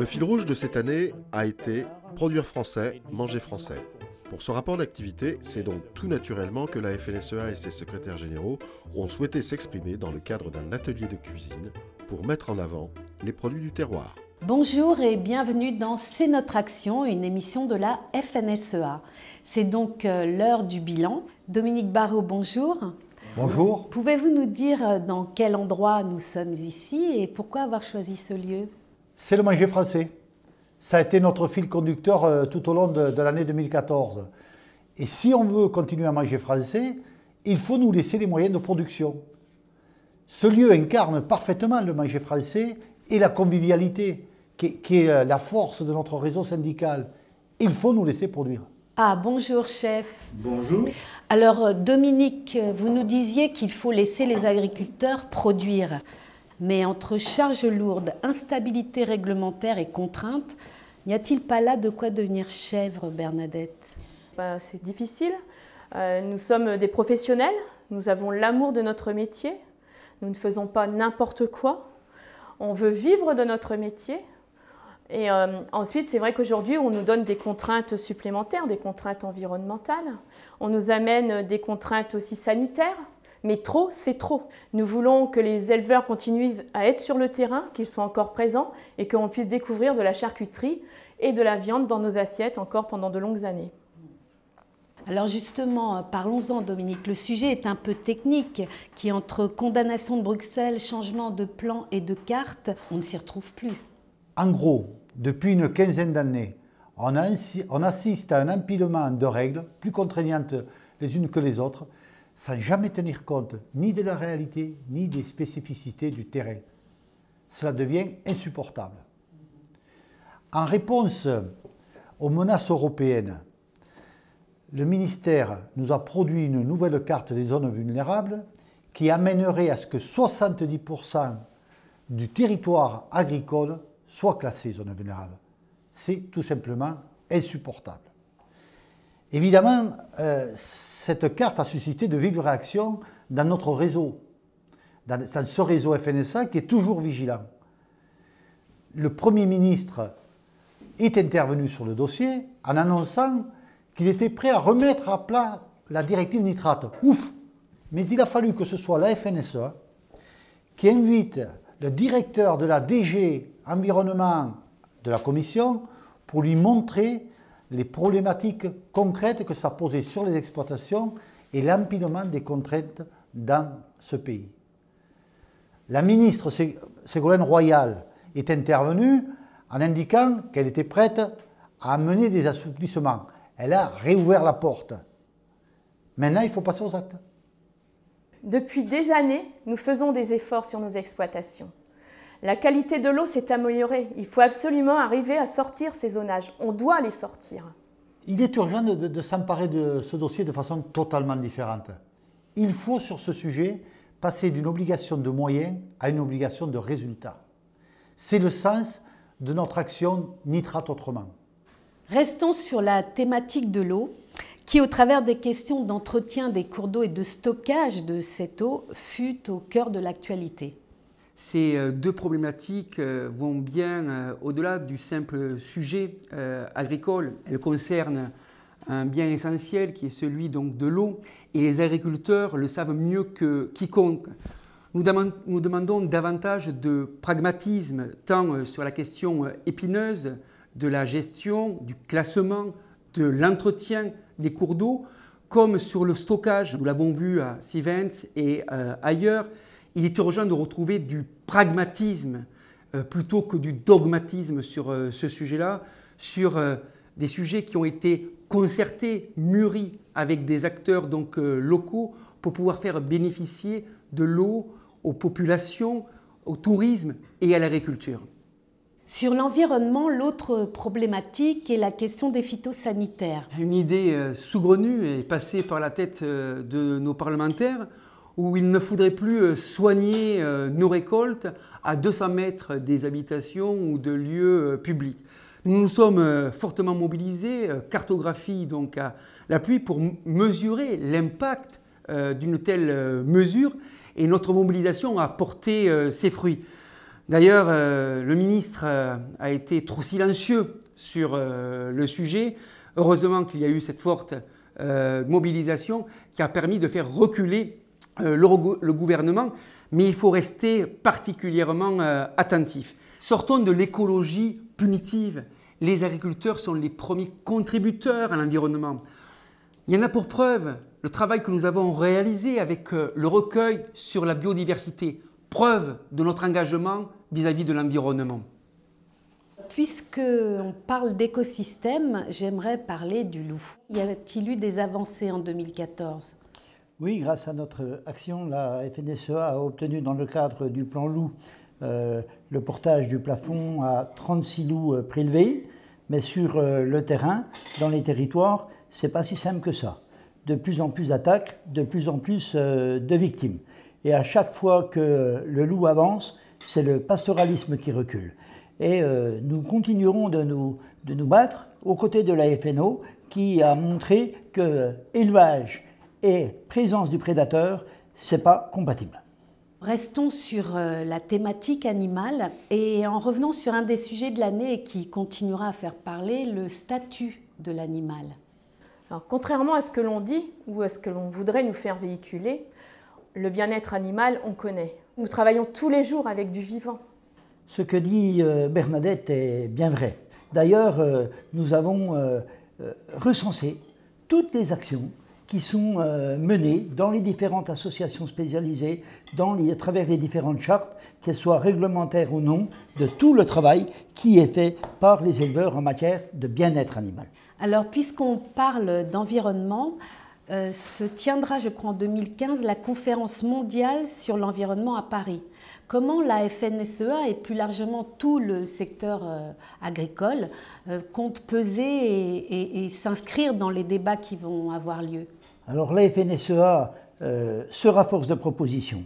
fil rouge de cette année a été produire français, manger français. Pour ce rapport d'activité, c'est donc tout naturellement que la FNSEA et ses secrétaires généraux ont souhaité s'exprimer dans le cadre d'un atelier de cuisine pour mettre en avant les produits du terroir. Bonjour et bienvenue dans C'est notre action, une émission de la FNSEA. C'est donc l'heure du bilan. Dominique Barraud, bonjour. Bonjour. Pouvez-vous nous dire dans quel endroit nous sommes ici et pourquoi avoir choisi ce lieu? C'est le manger français. Ça a été notre fil conducteur tout au long de l'année 2014. Et si on veut continuer à manger français, il faut nous laisser les moyens de production. Ce lieu incarne parfaitement le manger français et la convivialité, qui est la force de notre réseau syndical. Il faut nous laisser produire. Ah, bonjour chef. Bonjour. Alors Dominique, vous nous disiez qu'il faut laisser les agriculteurs produire. Mais entre charges lourdes, instabilité réglementaire et contraintes, n'y a-t-il pas là de quoi devenir chèvre, Bernadette? C'est difficile. Nous sommes des professionnels, nous avons l'amour de notre métier, nous ne faisons pas n'importe quoi. On veut vivre de notre métier. Et ensuite, c'est vrai qu'aujourd'hui, on nous donne des contraintes supplémentaires, des contraintes environnementales. On nous amène des contraintes aussi sanitaires. Mais trop, c'est trop. Nous voulons que les éleveurs continuent à être sur le terrain, qu'ils soient encore présents et qu'on puisse découvrir de la charcuterie et de la viande dans nos assiettes encore pendant de longues années. Alors justement, parlons-en Dominique. Le sujet est un peu technique, qui entre condamnation de Bruxelles, changement de plan et de carte, on ne s'y retrouve plus. En gros, depuis une quinzaine d'années, on assiste à un empilement de règles plus contraignantes les unes que les autres, sans jamais tenir compte ni de la réalité, ni des spécificités du terrain. Cela devient insupportable. En réponse aux menaces européennes, le ministère nous a produit une nouvelle carte des zones vulnérables qui amènerait à ce que 70% du territoire agricole soit classé zone vulnérable. C'est tout simplement insupportable. Évidemment, cette carte a suscité de vives réactions dans notre réseau, dans ce réseau FNSEA qui est toujours vigilant. Le Premier ministre est intervenu sur le dossier en annonçant qu'il était prêt à remettre à plat la directive nitrate. Ouf! Mais il a fallu que ce soit la FNSEA qui invite le directeur de la DG Environnement de la Commission pour lui montrer les problématiques concrètes que ça posait sur les exploitations et l'empilement des contraintes dans ce pays. La ministre Ségolène Royal est intervenue en indiquant qu'elle était prête à amener des assouplissements. Elle a réouvert la porte. Maintenant, il faut passer aux actes. Depuis des années, nous faisons des efforts sur nos exploitations. La qualité de l'eau s'est améliorée. Il faut absolument arriver à sortir ces zonages. On doit les sortir. Il est urgent de s'emparer de ce dossier de façon totalement différente. Il faut, sur ce sujet, passer d'une obligation de moyens à une obligation de résultats. C'est le sens de notre action Nitrate autrement. Restons sur la thématique de l'eau, qui, au travers des questions d'entretien des cours d'eau et de stockage de cette eau, fut au cœur de l'actualité. Ces deux problématiques vont bien au-delà du simple sujet agricole. Elles concernent un bien essentiel qui est celui donc de l'eau et les agriculteurs le savent mieux que quiconque. Nous demandons davantage de pragmatisme tant sur la question épineuse de la gestion, du classement, de l'entretien des cours d'eau comme sur le stockage. Nous l'avons vu à Sivens et ailleurs. Il est urgent de retrouver du pragmatisme plutôt que du dogmatisme sur ce sujet-là, sur des sujets qui ont été concertés, mûris avec des acteurs donc, locaux pour pouvoir faire bénéficier de l'eau aux populations, au tourisme et à l'agriculture. Sur l'environnement, l'autre problématique est la question des phytosanitaires. Une idée saugrenue est passée par la tête de nos parlementaires où il ne faudrait plus soigner nos récoltes à 200 mètres des habitations ou de lieux publics. Nous nous sommes fortement mobilisés, cartographie donc à l'appui pour mesurer l'impact d'une telle mesure et notre mobilisation a porté ses fruits. D'ailleurs, le ministre a été trop silencieux sur le sujet. Heureusement qu'il y a eu cette forte mobilisation qui a permis de faire reculer le gouvernement, mais il faut rester particulièrement attentif. Sortons de l'écologie punitive. Les agriculteurs sont les premiers contributeurs à l'environnement. Il y en a pour preuve le travail que nous avons réalisé avec le recueil sur la biodiversité, preuve de notre engagement vis-à-vis de l'environnement. Puisqu'on parle d'écosystème, j'aimerais parler du loup. Y a-t-il eu des avancées en 2014 ? Oui, grâce à notre action, la FNSEA a obtenu dans le cadre du plan loup le portage du plafond à 36 loups prélevés, mais sur le terrain, dans les territoires, c'est pas si simple que ça. De plus en plus d'attaques, de plus en plus de victimes. Et à chaque fois que le loup avance, c'est le pastoralisme qui recule. Et nous continuerons de nous battre aux côtés de la FNO qui a montré que élevage et présence du prédateur, c'est pas compatible. Restons sur la thématique animale et en revenant sur un des sujets de l'année qui continuera à faire parler, le statut de l'animal. Alors, contrairement à ce que l'on dit ou à ce que l'on voudrait nous faire véhiculer, le bien-être animal, on connaît. Nous travaillons tous les jours avec du vivant. Ce que dit Bernadette est bien vrai. D'ailleurs, nous avons recensé toutes les actions qui sont menées dans les différentes associations spécialisées, à travers les différentes chartes, qu'elles soient réglementaires ou non, de tout le travail qui est fait par les éleveurs en matière de bien-être animal. Alors, puisqu'on parle d'environnement, se tiendra, je crois, en 2015, la conférence mondiale sur l'environnement à Paris. Comment la FNSEA et plus largement tout le secteur agricole compte peser et s'inscrire dans les débats qui vont avoir lieu? Alors la FNSEA sera force de proposition.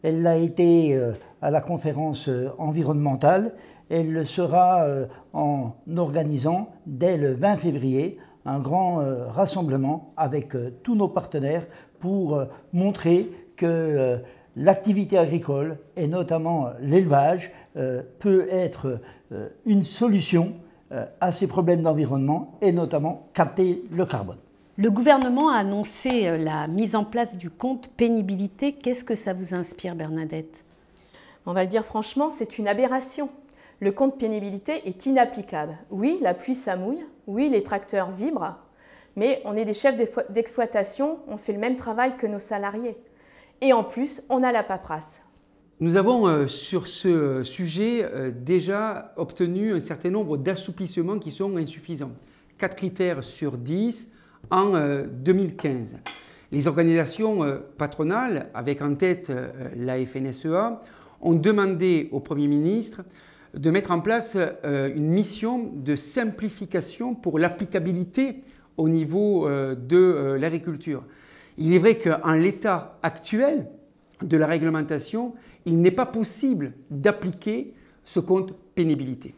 Elle l'a été à la conférence environnementale. Elle le sera en organisant dès le 20 février un grand rassemblement avec tous nos partenaires pour montrer que l'activité agricole et notamment l'élevage peut être une solution à ces problèmes d'environnement et notamment capter le carbone. Le gouvernement a annoncé la mise en place du compte pénibilité. Qu'est-ce que ça vous inspire, Bernadette? On va le dire franchement, c'est une aberration. Le compte pénibilité est inapplicable. Oui, la pluie ça mouille, oui, les tracteurs vibrent, mais on est des chefs d'exploitation, on fait le même travail que nos salariés. Et en plus, on a la paperasse. Nous avons sur ce sujet déjà obtenu un certain nombre d'assouplissements qui sont insuffisants. 4 critères sur 10 en 2015. Les organisations patronales, avec en tête la FNSEA, ont demandé au Premier ministre de mettre en place une mission de simplification pour l'applicabilité au niveau de l'agriculture. Il est vrai qu'en l'état actuel de la réglementation, il n'est pas possible d'appliquer ce compte pénibilité.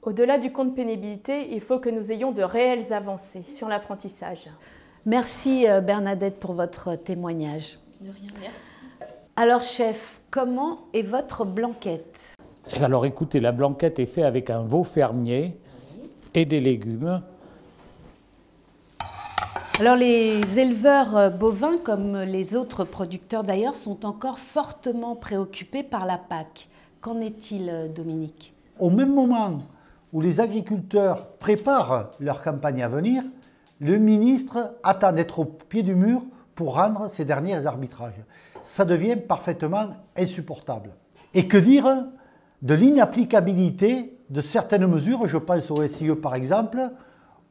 Au-delà du compte pénibilité, il faut que nous ayons de réelles avancées sur l'apprentissage. Merci Bernadette pour votre témoignage. De rien, merci. Alors chef, comment est votre blanquette? Alors écoutez, la blanquette est faite avec un veau fermier et des légumes. Alors les éleveurs bovins, comme les autres producteurs d'ailleurs, sont encore fortement préoccupés par la PAC. Qu'en est-il, Dominique? Au même moment où les agriculteurs préparent leur campagne à venir, le ministre attend d'être au pied du mur pour rendre ses derniers arbitrages. Ça devient parfaitement insupportable. Et que dire de l'inapplicabilité de certaines mesures, je pense au SIE par exemple,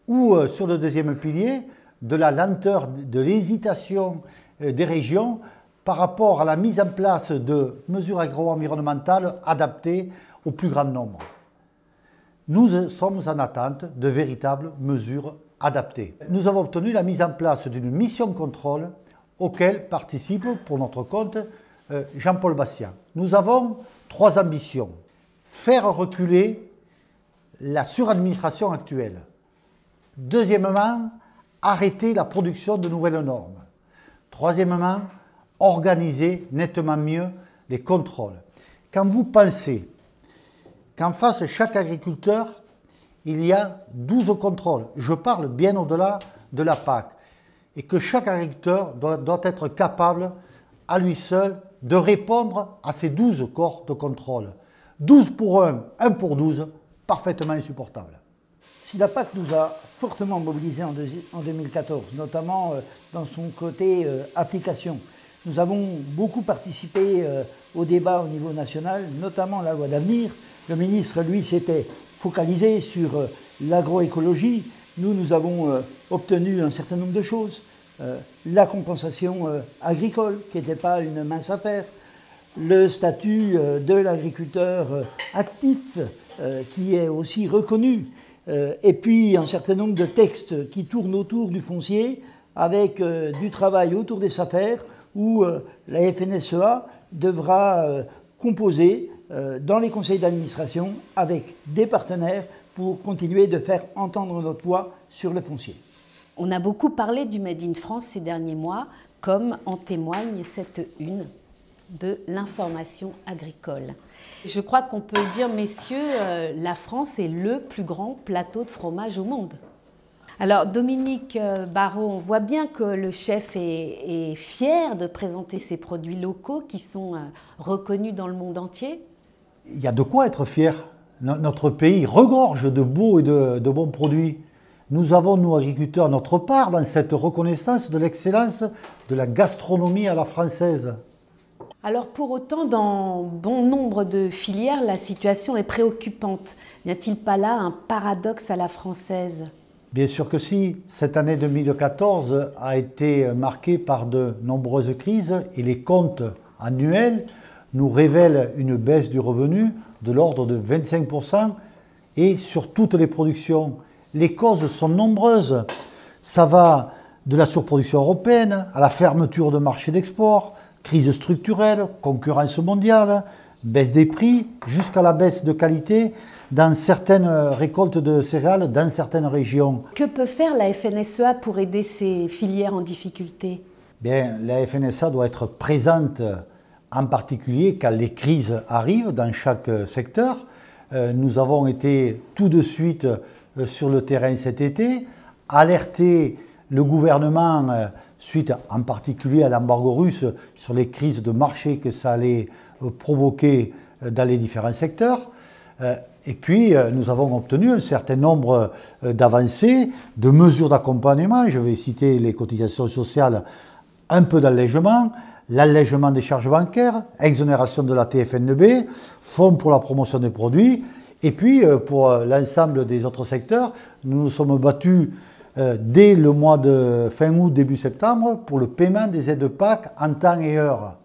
ou sur le deuxième pilier, de la lenteur, de l'hésitation des régions par rapport à la mise en place de mesures agro-environnementales adaptées au plus grand nombre. Nous sommes en attente de véritables mesures adaptées. Nous avons obtenu la mise en place d'une mission contrôle auquel participe pour notre compte Jean-Paul Bastien. Nous avons 3 ambitions. Faire reculer la suradministration actuelle. Deuxièmement, arrêter la production de nouvelles normes. Troisièmement, organiser nettement mieux les contrôles. Quand vous pensez qu'en face de chaque agriculteur, il y a 12 contrôles, je parle bien au-delà de la PAC, et que chaque agriculteur doit être capable, à lui seul, de répondre à ces 12 corps de contrôle. 12 pour 1 pour 12, parfaitement insupportable. Si la PAC nous a fortement mobilisés en 2014, notamment dans son côté application, nous avons beaucoup participé au débat au niveau national, notamment la loi d'avenir. Le ministre, lui, s'était focalisé sur l'agroécologie. Nous avons obtenu un certain nombre de choses. La compensation agricole, qui n'était pas une mince affaire. Le statut de l'agriculteur actif, qui est aussi reconnu. Et puis un certain nombre de textes qui tournent autour du foncier, avec du travail autour des SAFER, où la FNSEA devra composer dans les conseils d'administration avec des partenaires pour continuer de faire entendre notre voix sur le foncier. On a beaucoup parlé du Made in France ces derniers mois, comme en témoigne cette une de l'information agricole. Je crois qu'on peut le dire, messieurs, la France est le plus grand plateau de fromage au monde. Alors Dominique Barrault, on voit bien que le chef est fier de présenter ses produits locaux qui sont reconnus dans le monde entier. Il y a de quoi être fier. Notre pays regorge de beaux et de bons produits. Nous avons, nous agriculteurs, notre part dans cette reconnaissance de l'excellence de la gastronomie à la française. Alors pour autant, dans bon nombre de filières, la situation est préoccupante. N'y a-t-il pas là un paradoxe à la française ? Bien sûr que si. Cette année 2014 a été marquée par de nombreuses crises et les comptes annuels nous révèlent une baisse du revenu de l'ordre de 25% et sur toutes les productions. Les causes sont nombreuses. Ça va de la surproduction européenne à la fermeture de marchés d'export, crise structurelle, concurrence mondiale, baisse des prix, jusqu'à la baisse de qualité dans certaines récoltes de céréales, dans certaines régions. Que peut faire la FNSEA pour aider ces filières en difficulté ? Bien, la FNSEA doit être présente en particulier quand les crises arrivent dans chaque secteur. Nous avons été tout de suite sur le terrain cet été, alerter le gouvernement suite en particulier à l'embargo russe sur les crises de marché que ça allait provoquer dans les différents secteurs. Et puis nous avons obtenu un certain nombre d'avancées, de mesures d'accompagnement. Je vais citer les cotisations sociales, un peu d'allègement, l'allègement des charges bancaires, exonération de la TFNB, fonds pour la promotion des produits. Et puis, pour l'ensemble des autres secteurs, nous nous sommes battus dès le mois de fin août, début septembre, pour le paiement des aides PAC en temps et heure.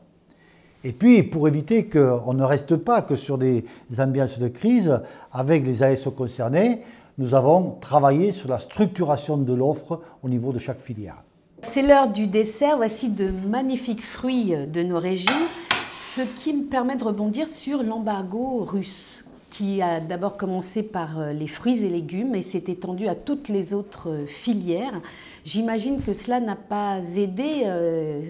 Et puis, pour éviter qu'on ne reste pas que sur des ambiances de crise, avec les ASO concernés, nous avons travaillé sur la structuration de l'offre au niveau de chaque filière. C'est l'heure du dessert. Voici de magnifiques fruits de nos régions, ce qui me permet de rebondir sur l'embargo russe, qui a d'abord commencé par les fruits et légumes et s'est étendu à toutes les autres filières. J'imagine que cela n'a pas aidé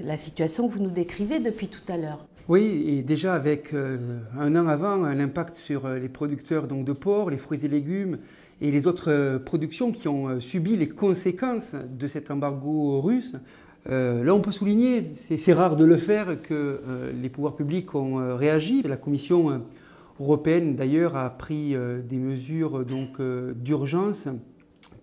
la situation que vous nous décrivez depuis tout à l'heure. Oui, et déjà avec un an avant, l'impact sur les producteurs donc, de porc, les fruits et légumes et les autres productions qui ont subi les conséquences de cet embargo russe. Là, on peut souligner, c'est rare de le faire, que les pouvoirs publics ont réagi. La Commission européenne, d'ailleurs, a pris des mesures d'urgence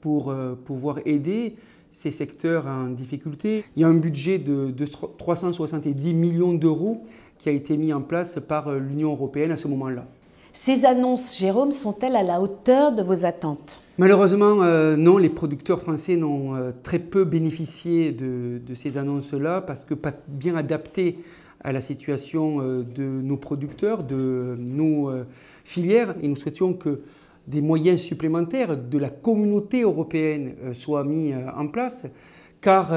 pour pouvoir aider ces secteurs en difficulté. Il y a un budget de 370 millions d'euros qui a été mis en place par l'Union européenne à ce moment-là. Ces annonces, Jérôme, sont-elles à la hauteur de vos attentes ? Malheureusement, non, les producteurs français n'ont très peu bénéficié de ces annonces-là parce que pas bien adaptées à la situation de nos producteurs, de nos filières. Et nous souhaitions que des moyens supplémentaires de la communauté européenne soient mis en place, car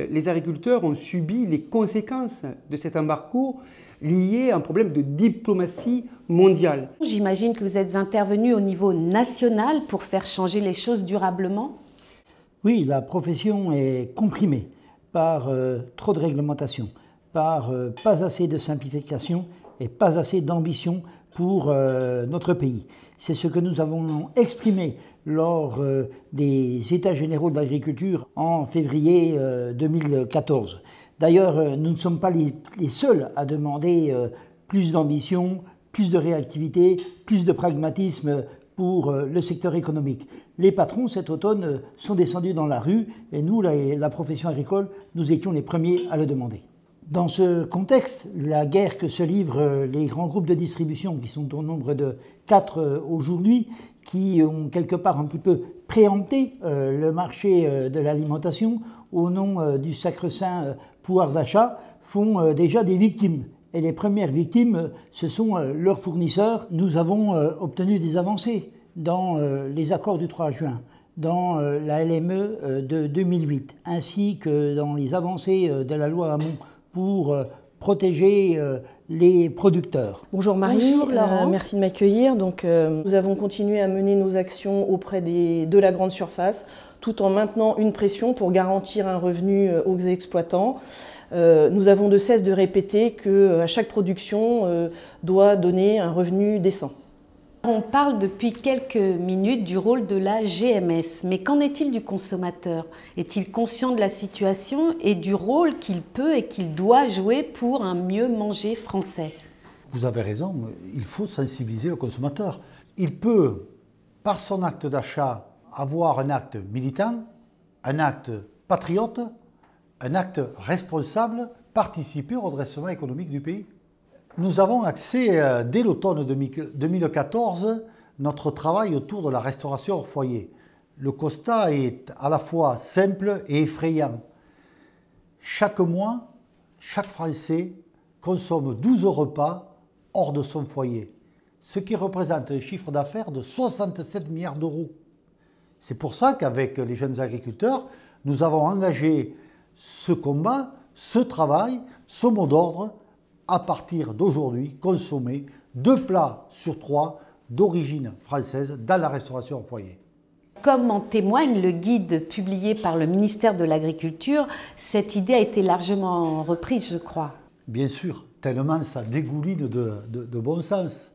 les agriculteurs ont subi les conséquences de cet embargo lié à un problème de diplomatie mondiale. J'imagine que vous êtes intervenu au niveau national pour faire changer les choses durablement ? Oui, la profession est comprimée par trop de réglementation, par pas assez de simplification et pas assez d'ambition pour notre pays. C'est ce que nous avons exprimé lors des États généraux de l'agriculture en février 2014. D'ailleurs, nous ne sommes pas les seuls à demander plus d'ambition, plus de réactivité, plus de pragmatisme pour le secteur économique. Les patrons, cet automne, sont descendus dans la rue et nous, la profession agricole, nous étions les premiers à le demander. Dans ce contexte, la guerre que se livrent les grands groupes de distribution, qui sont au nombre de 4 aujourd'hui, qui ont quelque part un petit peu préempté le marché de l'alimentation au nom du sacro-saint pouvoir d'achat, font déjà des victimes. Et les premières victimes, ce sont leurs fournisseurs. Nous avons obtenu des avancées dans les accords du 3 juin, dans la LME de 2008, ainsi que dans les avancées de la loi Hamon pour protéger les producteurs. Bonjour Marie, bonjour Laurence. Merci de m'accueillir. Donc, nous avons continué à mener nos actions auprès de la grande surface, tout en maintenant une pression pour garantir un revenu aux exploitants. Nous avons de cesse de répéter qu'à chaque production doit donner un revenu décent. On parle depuis quelques minutes du rôle de la GMS, mais qu'en est-il du consommateur? Est-il conscient de la situation et du rôle qu'il peut et qu'il doit jouer pour un mieux manger français? Vous avez raison, il faut sensibiliser le consommateur. Il peut, par son acte d'achat, avoir un acte militant, un acte patriote, un acte responsable, participer au redressement économique du pays. Nous avons axé, dès l'automne 2014, notre travail autour de la restauration hors foyer. Le constat est à la fois simple et effrayant. Chaque mois, chaque Français consomme 12 repas hors de son foyer, ce qui représente un chiffre d'affaires de 67 milliards d'euros. C'est pour ça qu'avec les jeunes agriculteurs, nous avons engagé ce combat, ce travail, ce mot d'ordre, à partir d'aujourd'hui, consommer 2 plats sur 3 d'origine française dans la restauration au foyer. Comme en témoigne le guide publié par le ministère de l'Agriculture, cette idée a été largement reprise, je crois. Bien sûr, tellement ça dégouline de bon sens.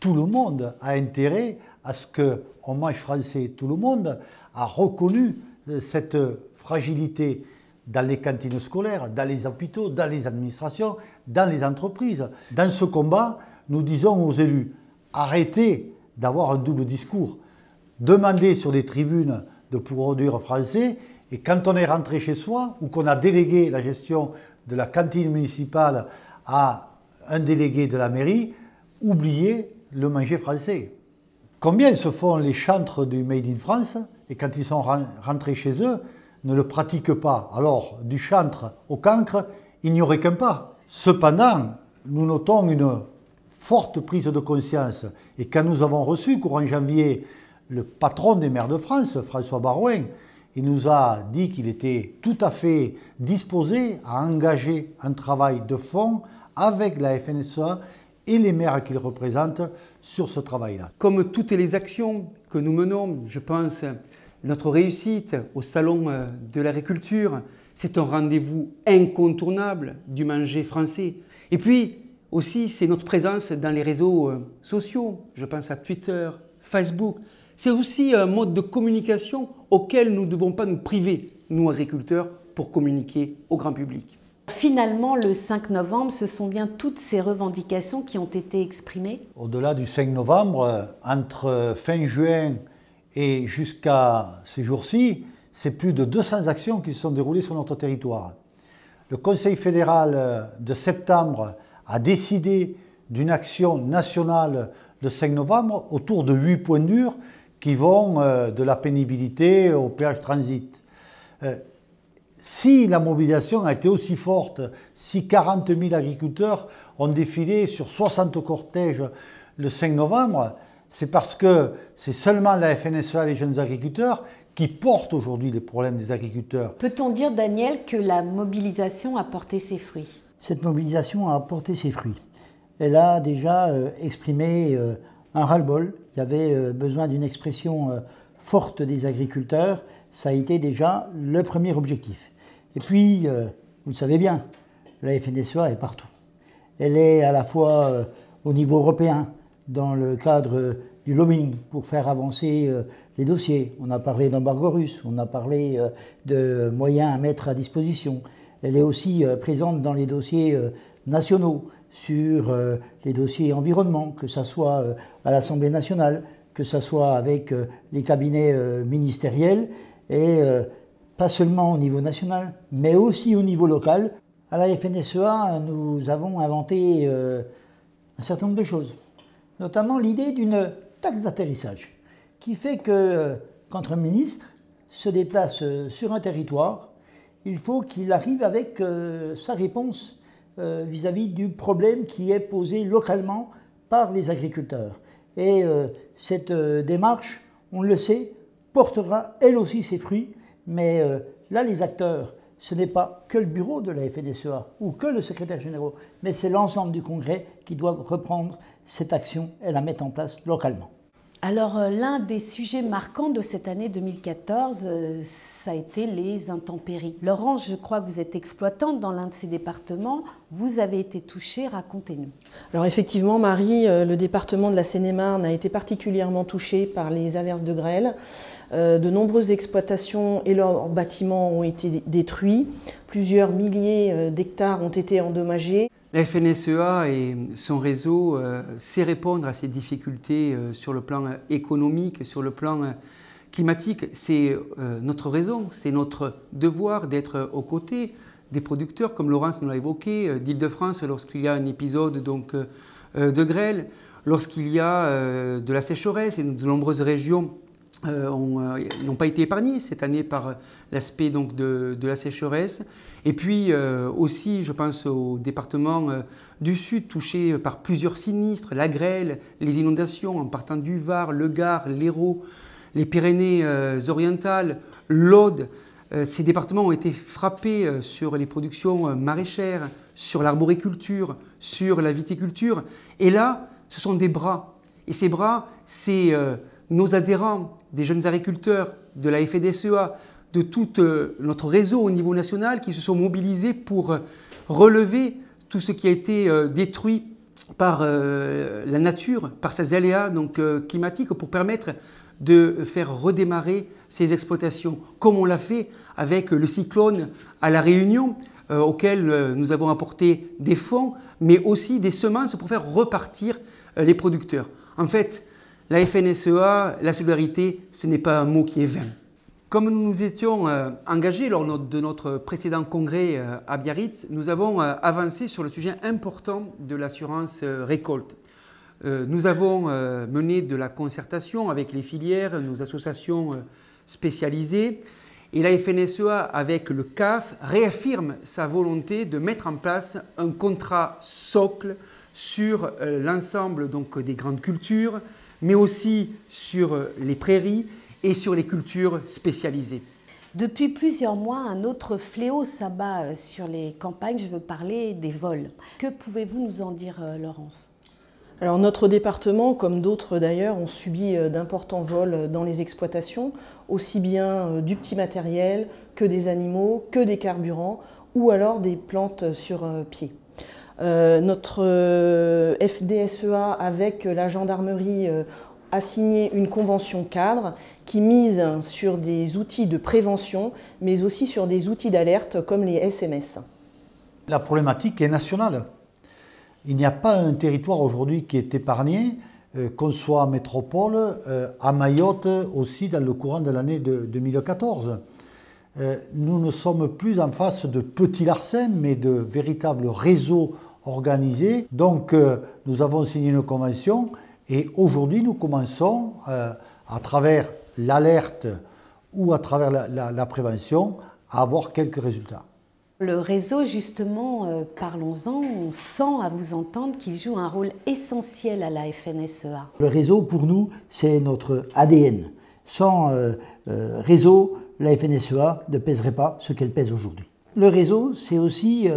Tout le monde a intérêt à ce qu'on mange français. Tout le monde a reconnu cette fragilité dans les cantines scolaires, dans les hôpitaux, dans les administrations, dans les entreprises. Dans ce combat, nous disons aux élus, arrêtez d'avoir un double discours. Demandez sur les tribunes de produire français, et quand on est rentré chez soi, ou qu'on a délégué la gestion de la cantine municipale à un délégué de la mairie, oubliez le manger français. Combien se font les chantres du Made in France, et quand ils sont rentrés chez eux, ne le pratiquent pas. Alors, du chantre au cancre, il n'y aurait qu'un pas. Cependant, nous notons une forte prise de conscience. Et quand nous avons reçu, courant janvier, le patron des maires de France, François Barouin, il nous a dit qu'il était tout à fait disposé à engager un travail de fond avec la FNSEA et les maires qu'il représente sur ce travail-là. Comme toutes les actions que nous menons, je pense, notre réussite au Salon de l'agriculture, c'est un rendez-vous incontournable du manger français. Et puis aussi, c'est notre présence dans les réseaux sociaux. Je pense à Twitter, Facebook. C'est aussi un mode de communication auquel nous ne devons pas nous priver, nous agriculteurs, pour communiquer au grand public. Finalement, le 5 novembre, ce sont bien toutes ces revendications qui ont été exprimées? Au-delà du 5 novembre, entre fin juin et jusqu'à ces jours-ci, c'est plus de 200 actions qui se sont déroulées sur notre territoire. Le Conseil fédéral de septembre a décidé d'une action nationale le 5 novembre autour de 8 points durs qui vont de la pénibilité au péage transit. Si la mobilisation a été aussi forte, si 40 000 agriculteurs ont défilé sur 60 cortèges le 5 novembre, c'est parce que c'est seulement la FNSEA, les jeunes agriculteurs, qui portent aujourd'hui les problèmes des agriculteurs. Peut-on dire, Daniel, que la mobilisation a porté ses fruits? Cette mobilisation a porté ses fruits. Elle a déjà exprimé un ras-le-bol. Il y avait besoin d'une expression forte des agriculteurs. Ça a été déjà le premier objectif. Et puis, vous le savez bien, la FNSEA est partout. Elle est à la fois au niveau européen, dans le cadre du lobbying, pour faire avancer les dossiers. On a parlé d'embargo russe, on a parlé de moyens à mettre à disposition. Elle est aussi présente dans les dossiers nationaux, sur les dossiers environnement, que ce soit à l'Assemblée nationale, que ce soit avec les cabinets ministériels, et pas seulement au niveau national, mais aussi au niveau local. À la FNSEA, nous avons inventé un certain nombre de choses, notamment l'idée d'une taxe d'atterrissage, qui fait que quand un ministre se déplace sur un territoire, il faut qu'il arrive avec sa réponse vis-à-vis du problème qui est posé localement par les agriculteurs. Et cette démarche, on le sait, portera elle aussi ses fruits, mais là les acteurs, ce n'est pas que le bureau de la FNSEA ou que le secrétaire général, mais c'est l'ensemble du Congrès qui doit reprendre cette action et la mettre en place localement. Alors, l'un des sujets marquants de cette année 2014, ça a été les intempéries. Laurence, je crois que vous êtes exploitante dans l'un de ces départements. Vous avez été touchée, racontez-nous. Alors effectivement, Marie, le département de la Seine-et-Marne a été particulièrement touché par les averses de grêle. De nombreuses exploitations et leurs bâtiments ont été détruits. Plusieurs milliers d'hectares ont été endommagés. La FNSEA et son réseau sait répondre à ces difficultés sur le plan économique, sur le plan climatique. C'est notre raison, c'est notre devoir d'être aux côtés des producteurs, comme Laurence nous l'a évoqué, d'Île-de-France lorsqu'il y a un épisode donc, de grêle, lorsqu'il y a de la sécheresse, et de nombreuses régions n'ont pas été épargnées cette année par l'aspect donc de la sécheresse. Et puis aussi, je pense aux départements du Sud touchés par plusieurs sinistres, la grêle, les inondations en partant du Var, le Gard, l'Hérault, les Pyrénées-Orientales, l'Aude. Ces départements ont été frappés sur les productions maraîchères, sur l'arboriculture, sur la viticulture. Et là, ce sont des bras. Et ces bras, c'est nos adhérents, des jeunes agriculteurs, de la FNSEA, de tout notre réseau au niveau national qui se sont mobilisés pour relever tout ce qui a été détruit par la nature, par ces aléas donc, climatiques, pour permettre de faire redémarrer ces exploitations, comme on l'a fait avec le cyclone à La Réunion, auquel nous avons apporté des fonds, mais aussi des semences pour faire repartir les producteurs. En fait, la FNSEA, la solidarité, ce n'est pas un mot qui est vain. Comme nous nous étions engagés lors de notre précédent congrès à Biarritz, nous avons avancé sur le sujet important de l'assurance récolte. Nous avons mené de la concertation avec les filières, nos associations spécialisées, et la FNSEA, avec le CAF, réaffirme sa volonté de mettre en place un contrat socle sur l'ensemble des grandes cultures, mais aussi sur les prairies et sur les cultures spécialisées. Depuis plusieurs mois, un autre fléau s'abat sur les campagnes. Je veux parler des vols. Que pouvez-vous nous en dire, Laurence ? Alors notre département, comme d'autres d'ailleurs, ont subi d'importants vols dans les exploitations, aussi bien du petit matériel que des animaux, que des carburants ou alors des plantes sur pied. Notre FDSEA avec la gendarmerie a signé une convention cadre qui mise sur des outils de prévention, mais aussi sur des outils d'alerte comme les SMS. La problématique est nationale. Il n'y a pas un territoire aujourd'hui qui est épargné, qu'on soit en métropole, à Mayotte aussi dans le courant de l'année 2014. Nous ne sommes plus en face de petits larcins, mais de véritables réseaux organisés. Donc nous avons signé une convention et aujourd'hui nous commençons, à travers l'alerte ou à travers la prévention, à avoir quelques résultats. Le réseau, justement, parlons-en, on sent à vous entendre qu'il joue un rôle essentiel à la FNSEA. Le réseau, pour nous, c'est notre ADN. Sans réseau, la FNSEA ne pèserait pas ce qu'elle pèse aujourd'hui. Le réseau, c'est aussi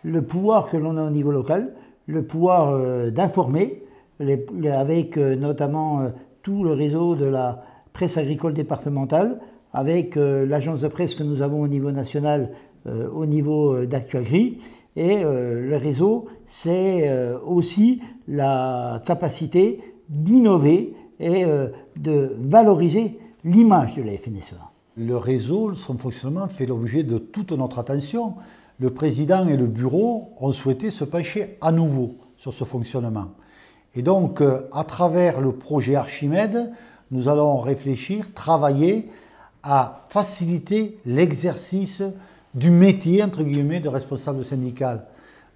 le pouvoir que l'on a au niveau local, le pouvoir d'informer, avec notamment tout le réseau de la presse agricole départementale, avec l'agence de presse que nous avons au niveau national, au niveau d'ActuAgri, Et le réseau, c'est aussi la capacité d'innover et de valoriser l'image de la FNSEA. Le réseau, son fonctionnement fait l'objet de toute notre attention. Le président et le bureau ont souhaité se pencher à nouveau sur ce fonctionnement. Et donc, à travers le projet Archimède, nous allons réfléchir, travailler à faciliter l'exercice du métier, entre guillemets, de responsable syndical.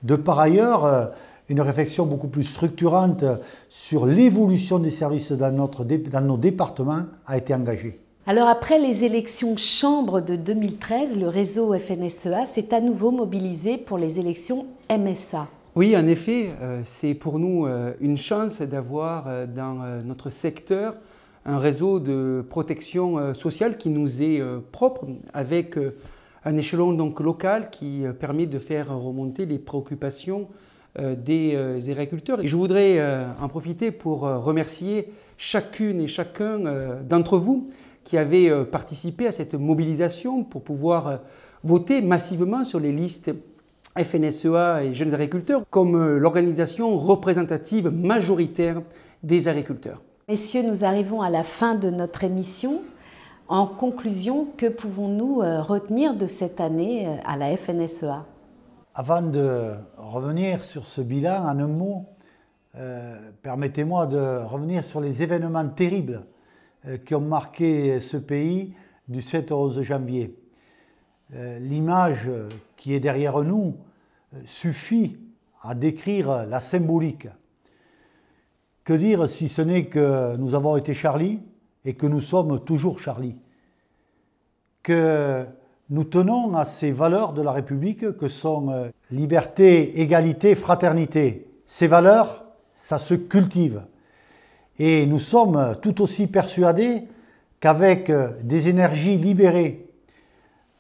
De par ailleurs, une réflexion beaucoup plus structurante sur l'évolution des services dans nos départements a été engagée. Alors après les élections chambres de 2013, le réseau FNSEA s'est à nouveau mobilisé pour les élections MSA. Oui, en effet, c'est pour nous une chance d'avoir dans notre secteur un réseau de protection sociale qui nous est propre, avec un échelon donc local qui permet de faire remonter les préoccupations des agriculteurs. Et je voudrais en profiter pour remercier chacune et chacun d'entre vous qui avez participé à cette mobilisation pour pouvoir voter massivement sur les listes FNSEA et Jeunes Agriculteurs comme l'organisation représentative majoritaire des agriculteurs. Messieurs, nous arrivons à la fin de notre émission. En conclusion, que pouvons-nous retenir de cette année à la FNSEA? Avant de revenir sur ce bilan, en un mot, permettez-moi de revenir sur les événements terribles qui ont marqué ce pays du 7 au 11 janvier. L'image qui est derrière nous suffit à décrire la symbolique. Que dire si ce n'est que nous avons été Charlie et que nous sommes toujours Charlie? Que nous tenons à ces valeurs de la République que sont liberté, égalité, fraternité. Ces valeurs, ça se cultive. Et nous sommes tout aussi persuadés qu'avec des énergies libérées,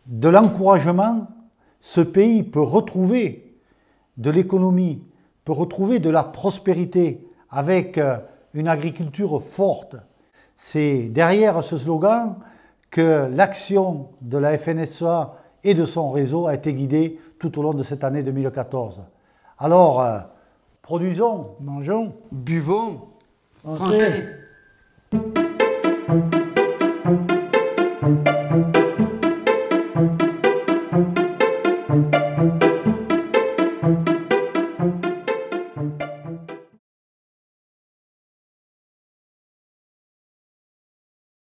de l'encouragement, ce pays peut retrouver de l'économie, peut retrouver de la prospérité avec une agriculture forte. C'est derrière ce slogan que l'action de la FNSEA et de son réseau a été guidée tout au long de cette année 2014. Alors, produisons, mangeons, buvons français.